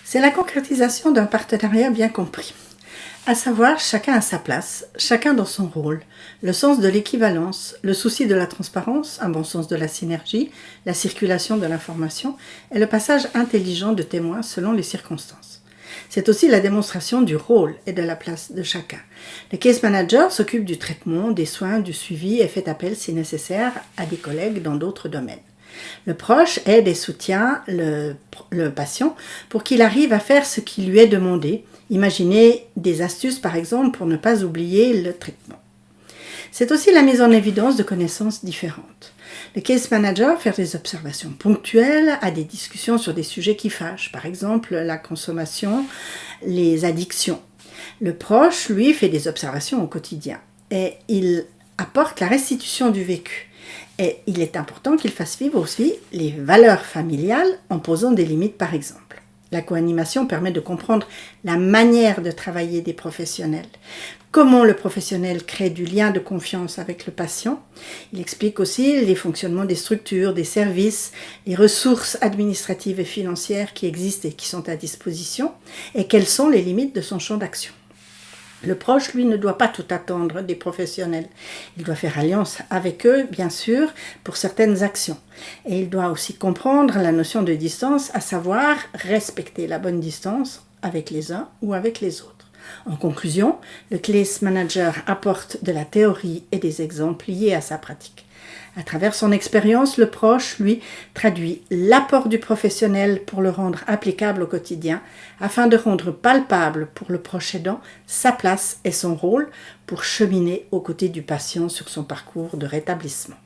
C'est la concrétisation d'un partenariat bien compris. À savoir, chacun à sa place, chacun dans son rôle, le sens de l'équivalence, le souci de la transparence, un bon sens de la synergie, la circulation de l'information et le passage intelligent de témoins selon les circonstances. C'est aussi la démonstration du rôle et de la place de chacun. Le case manager s'occupe du traitement, des soins, du suivi et fait appel si nécessaire à des collègues dans d'autres domaines. Le proche aide et soutient le patient pour qu'il arrive à faire ce qui lui est demandé. Imaginez des astuces par exemple pour ne pas oublier le traitement. C'est aussi la mise en évidence de connaissances différentes. Le case manager fait des observations ponctuelles à des discussions sur des sujets qui fâchent, par exemple la consommation, les addictions. Le proche, lui, fait des observations au quotidien et il apporte la restitution du vécu. Et il est important qu'il fasse vivre aussi les valeurs familiales en posant des limites par exemple. La co-animation permet de comprendre la manière de travailler des professionnels. Comment le professionnel crée du lien de confiance avec le patient. Il explique aussi les fonctionnements des structures, des services, les ressources administratives et financières qui existent et qui sont à disposition et quelles sont les limites de son champ d'action. Le proche, lui, ne doit pas tout attendre des professionnels. Il doit faire alliance avec eux, bien sûr, pour certaines actions. Et il doit aussi comprendre la notion de distance, à savoir respecter la bonne distance avec les uns ou avec les autres. En conclusion, le case manager apporte de la théorie et des exemples liés à sa pratique. À travers son expérience, le proche, lui, traduit l'apport du professionnel pour le rendre applicable au quotidien, afin de rendre palpable pour le proche aidant sa place et son rôle pour cheminer aux côtés du patient sur son parcours de rétablissement.